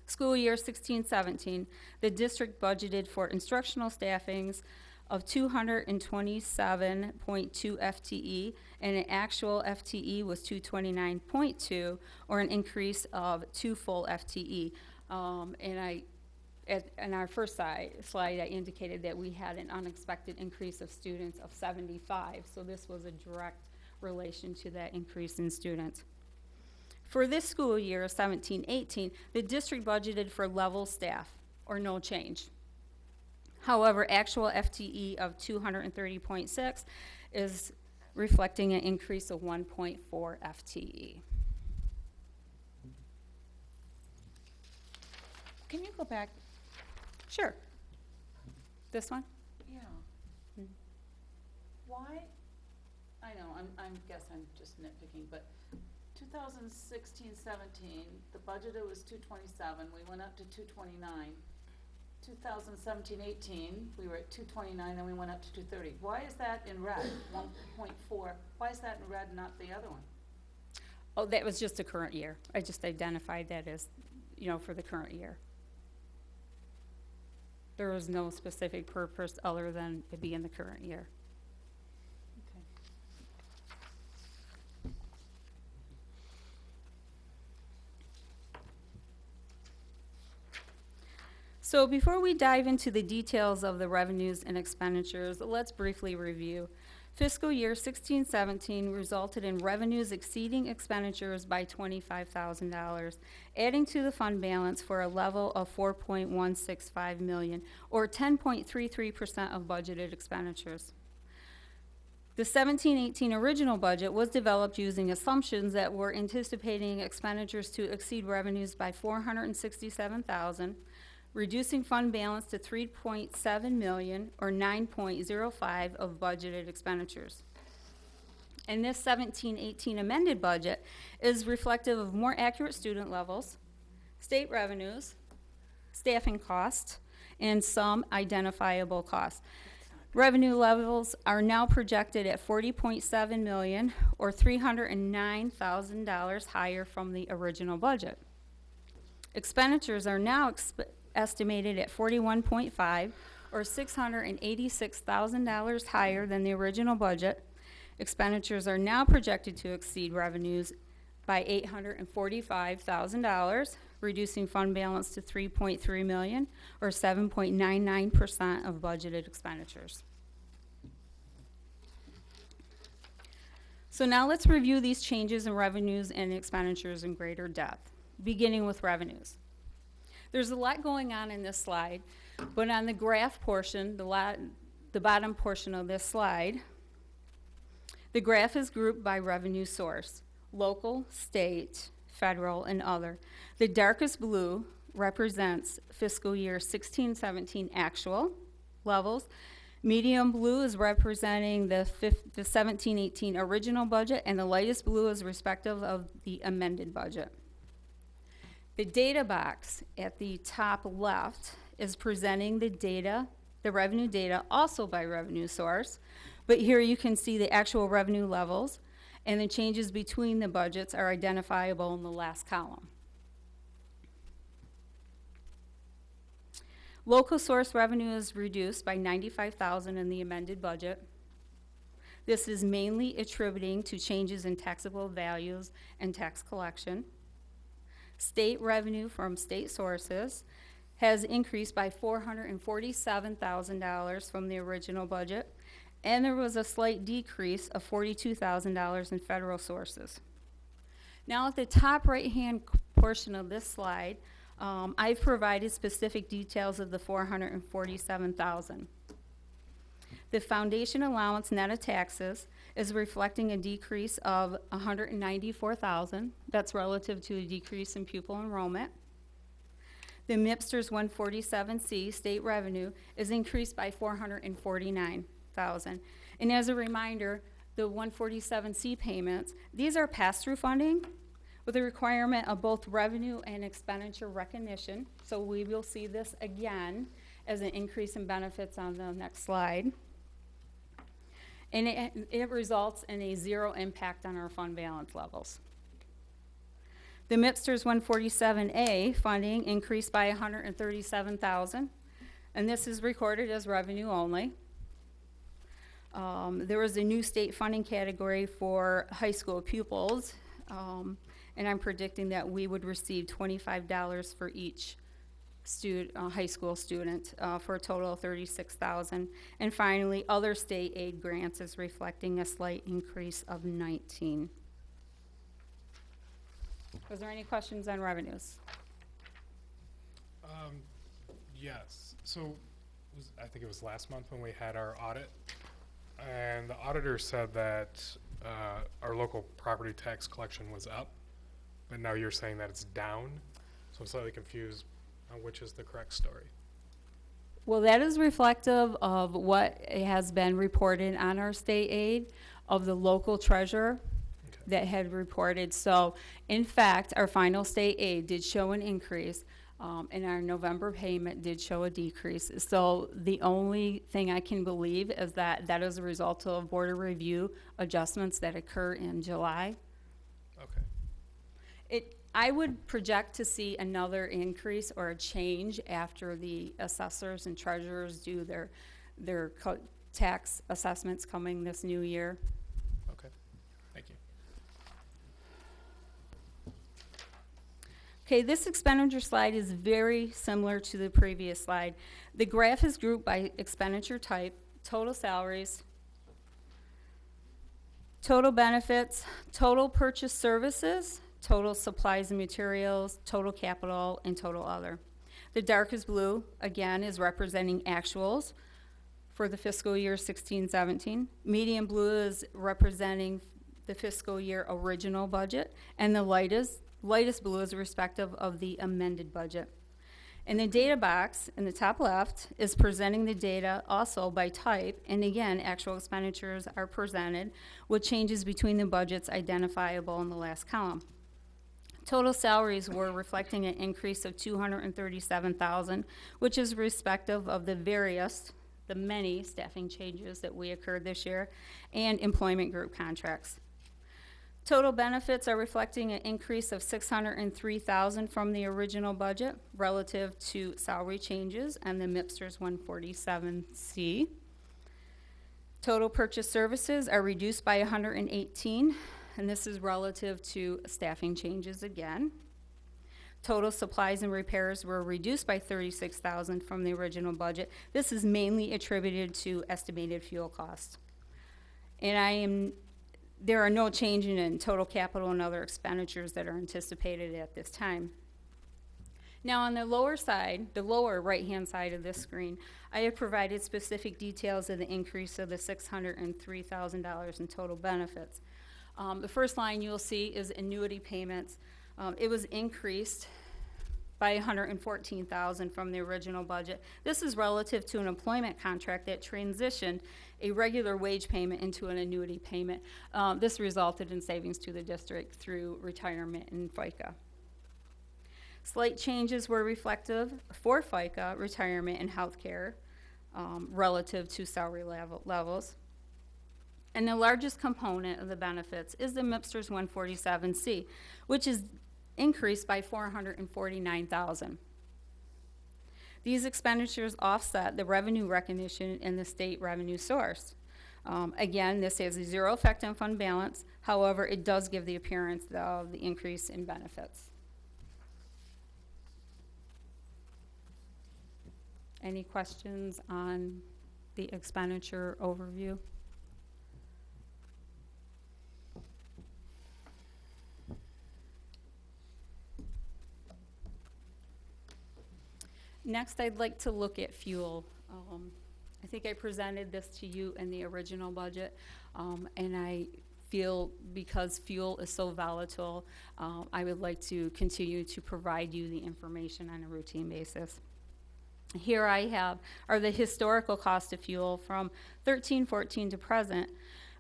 B: School year 16-17, the district budgeted for instructional staffings of 227.2 FTE, and an actual FTE was 229.2, or an increase of 2 full FTE. In our first slide, I indicated that we had an unexpected increase of students of 75, so this was a direct relation to that increase in students. For this school year, 17-18, the district budgeted for level staff, or no change. However, actual FTE of 230.6 is reflecting an increase of 1.4 FTE.
C: Can you go back?
B: Sure. This one?
C: Yeah.
B: Mhm.
C: Why?
B: I know, I guess I'm just nitpicking, but 2016-17, the budget was 227, we went up to 229. 2017-18, we were at 229, then we went up to 230. Why is that in red, 1.4? Why is that in red, not the other one? Oh, that was just the current year. I just identified that as, for the current year. There was no specific purpose other than it be in the current year. Okay. So before we dive into the details of the revenues and expenditures, let's briefly review. Fiscal year 16-17 resulted in revenues exceeding expenditures by $25,000, adding to the fund balance for a level of $4.165 million, or 10.33% of budgeted expenditures. The 17-18 original budget was developed using assumptions that were anticipating expenditures to exceed revenues by $467,000, reducing fund balance to $3.7 million, or 9.05% of budgeted expenditures. And this 17-18 amended budget is reflective of more accurate student levels, state revenues, staffing costs, and some identifiable costs. Revenue levels are now projected at $40.7 million, or $309,000 higher from the original budget. Expenditures are now estimated at $41.5, or $686,000 higher than the original budget. Expenditures are now projected to exceed revenues by $845,000, reducing fund balance to $3.3 million, or 7.99% of budgeted expenditures. So now let's review these changes in revenues and expenditures in greater depth, beginning with revenues. There's a lot going on in this slide, but on the graph portion, the bottom portion of this slide, the graph is grouped by revenue source: local, state, federal, and other. The darkest blue represents fiscal year 16-17 actual levels. Medium blue is representing the 17-18 original budget, and the lightest blue is respective of the amended budget. The data box at the top left is presenting the data, the revenue data, also by revenue source. But here you can see the actual revenue levels, and the changes between the budgets are identifiable in the last column. Local source revenue is reduced by $95,000 in the amended budget. This is mainly attributing to changes in taxable values and tax collection. State revenue from state sources has increased by $447,000 from the original budget, and there was a slight decrease of $42,000 in federal sources. Now at the top right-hand portion of this slide, I've provided specific details of the $447,000. The foundation allowance net of taxes is reflecting a decrease of $194,000. That's relative to a decrease in pupil enrollment. The MIPSTER's 147C state revenue is increased by $449,000. And as a reminder, the 147C payments, these are pass-through funding with a requirement of both revenue and expenditure recognition. So we will see this again as an increase in benefits on the next slide. And it results in a zero impact on our fund balance levels. The MIPSTER's 147A funding increased by $137,000, and this is recorded as revenue only. There was a new state funding category for high school pupils, and I'm predicting that we would receive $25 for each high school student, for a total of $36,000. And finally, other state aid grants is reflecting a slight increase of $19,000. Was there any questions on revenues?
H: Yes. So I think it was last month when we had our audit, and the auditor said that our local property tax collection was up, but now you're saying that it's down. So I'm slightly confused on which is the correct story.
B: Well, that is reflective of what has been reported on our state aid of the local treasurer that had reported. So, in fact, our final state aid did show an increase, and our November payment did show a decrease. So the only thing I can believe is that that is a result of board of review adjustments that occur in July.
H: Okay.
B: I would project to see another increase or a change after the assessors and treasurers do their tax assessments coming this new year.
H: Okay. Thank you.
B: Okay, this expenditure slide is very similar to the previous slide. The graph is grouped by expenditure type: total salaries, Total benefits, total purchase services, total supplies and materials, total capital, and total other. The darkest blue, again, is representing actuals for the fiscal year 16-17. Medium blue is representing the fiscal year original budget, and the lightest blue is respective of the amended budget. And the data box in the top left is presenting the data also by type, and again, actual expenditures are presented with changes between the budgets identifiable in the last column. Total salaries were reflecting an increase of $237,000, which is respective of the many staffing changes that we occurred this year, and employment group contracts. Total benefits are reflecting an increase of $603,000 from the original budget relative to salary changes and the MIPSTERS 147C. Total purchase services are reduced by 118, and this is relative to staffing changes again. Total supplies and repairs were reduced by $36,000 from the original budget. This is mainly attributed to estimated fuel costs. And there are no changes in total capital and other expenditures that are anticipated at this time. Now on the lower side, the lower right-hand side of this screen, I have provided specific details of the increase of the $603,000 in total benefits. The first line you'll see is annuity payments. It was increased by $114,000 from the original budget. This is relative to an employment contract that transitioned a regular wage payment into an annuity payment. This resulted in savings to the district through retirement and FICA. Slight changes were reflective for FICA, retirement, and health care relative to salary levels. And the largest component of the benefits is the MIPSTERS 147C, which is increased by $449,000. These expenditures offset the revenue recognition in the state revenue source. Again, this has a zero effect on fund balance. However, it does give the appearance of the increase in benefits. Any questions on the expenditure overview? Next, I'd like to look at fuel. I think I presented this to you in the original budget, and I feel because fuel is so volatile, I would like to continue to provide you the information on a routine basis. Here I have are the historical cost of fuel from 13-14 to present,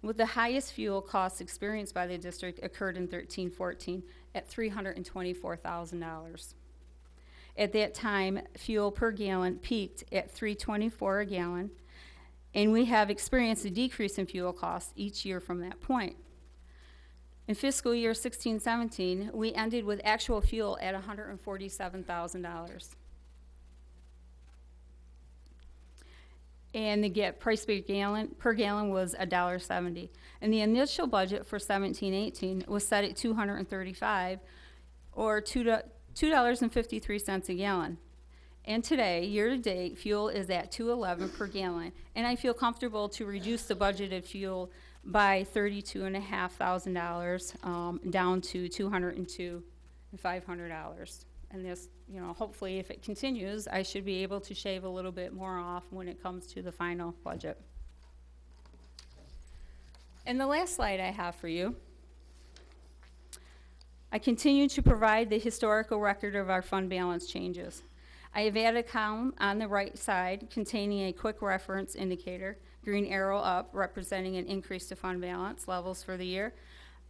B: with the highest fuel costs experienced by the district occurred in 13-14 at $324,000. At that time, fuel per gallon peaked at $3.24 a gallon, and we have experienced a decrease in fuel costs each year from that point. In fiscal year 16-17, we ended with actual fuel at $147,000. And the price per gallon was $1.70. And the initial budget for 17-18 was set at $235, or $2.53 a gallon. And today, year-to-date, fuel is at $2.11 per gallon, and I feel comfortable to reduce the budgeted fuel by $32,500 down to $202,500. And this, hopefully, if it continues, I should be able to shave a little bit more off when it comes to the final budget. And the last slide I have for you, I continue to provide the historical record of our fund balance changes. I have added a column on the right side containing a quick reference indicator, green arrow up representing an increase to fund balance levels for the year,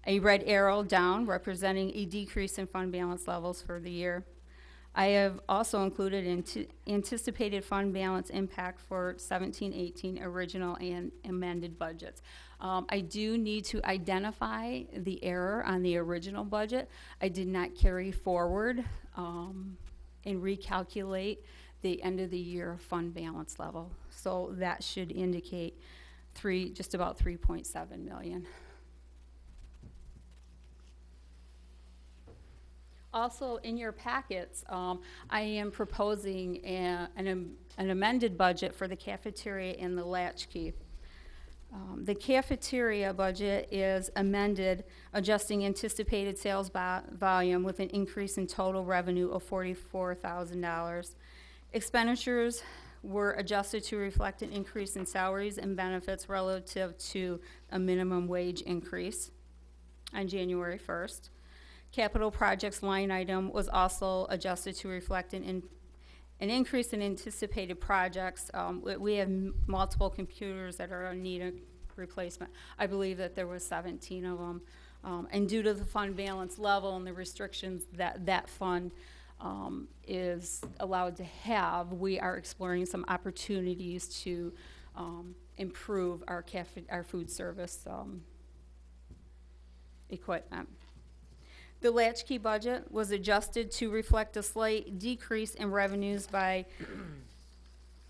B: a red arrow down representing a decrease in fund balance levels for the year. I have also included anticipated fund balance impact for 17-18 original and amended budgets. I do need to identify the error on the original budget. I did not carry forward and recalculate the end of the year fund balance level. So that should indicate just about 3.7 million. Also, in your packets, I am proposing an amended budget for the cafeteria and the latchkey. The cafeteria budget is amended, adjusting anticipated sales volume with an increase in total revenue of $44,000. Expenditures were adjusted to reflect an increase in salaries and benefits relative to a minimum wage increase on January 1st. Capital projects line item was also adjusted to reflect an increase in anticipated projects. We have multiple computers that are in need of replacement. I believe that there was 17 of them. And due to the fund balance level and the restrictions that fund is allowed to have, we are exploring some opportunities to improve our food service equipment. The latchkey budget was adjusted to reflect a slight decrease in revenues by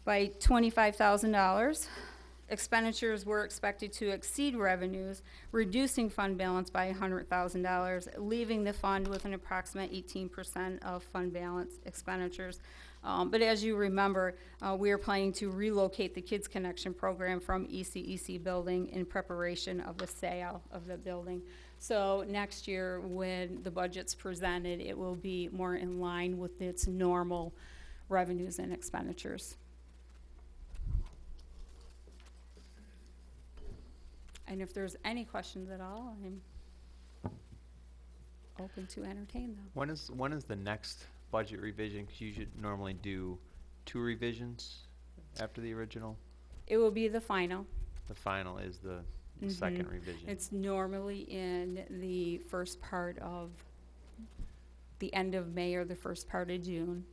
B: $25,000. Expenditures were expected to exceed revenues, reducing fund balance by $100,000, leaving the fund with an approximate 18% of fund balance expenditures. But as you remember, we are planning to relocate the Kids Connection program from ECEC building in preparation of the sale of the building. So next year, when the budget's presented, it will be more in line with its normal revenues and expenditures. And if there's any questions at all, I'm open to entertain them.
G: When is the next budget revision? 'Cause you should normally do 2 revisions after the original.
B: It will be the final.
G: The final is the second revision.
B: It's normally in the first part of the end of May or the first part of June.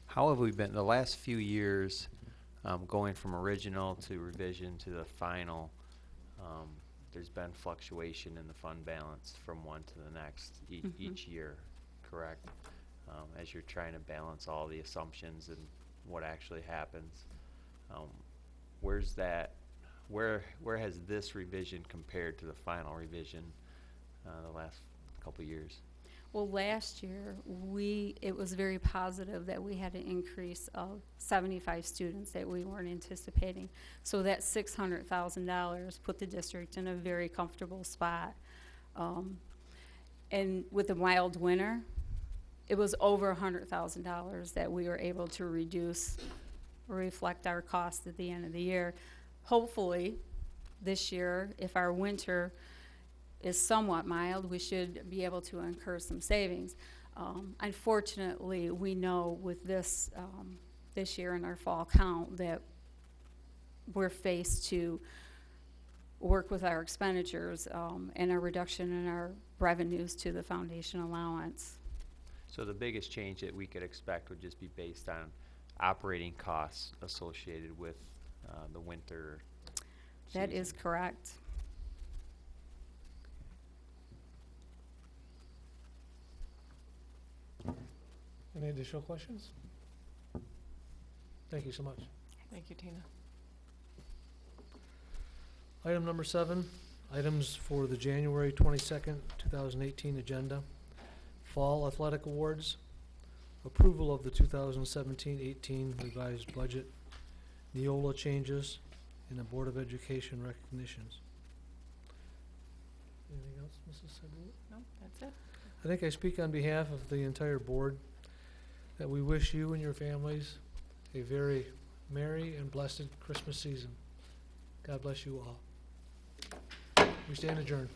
G: How have we been the last few years, going from original to revision to the final? There's been fluctuation in the fund balance from one to the next each year, correct? As you're trying to balance all the assumptions and what actually happens. Where's that? Where has this revision compared to the final revision the last couple years?
B: Well, last year, it was very positive that we had an increase of 75 students that we weren't anticipating. So that $600,000 put the district in a very comfortable spot. And with the mild winter, it was over $100,000 that we were able to reduce or reflect our costs at the end of the year. Hopefully, this year, if our winter is somewhat mild, we should be able to incur some savings. Unfortunately, we know with this year in our fall count that we're faced to work with our expenditures and a reduction in our revenues to the foundation allowance.
G: So the biggest change that we could expect would just be based on operating costs associated with the winter
B: That
G: season.
B: is correct.
F: Any additional questions? Thank you so much.
D: Thank you, Tina.
F: Item number 7, items for the January 22nd, 2018 agenda. Fall Athletic Awards, approval of the 2017-18 revised budget, Neola changes, and the Board of Education recognitions. Anything else, Mrs. Sabula?
D: No, that's it.
F: I think I speak on behalf of the entire board that we wish you and your families a very merry and blessed Christmas season. God bless you all. We stand adjourned.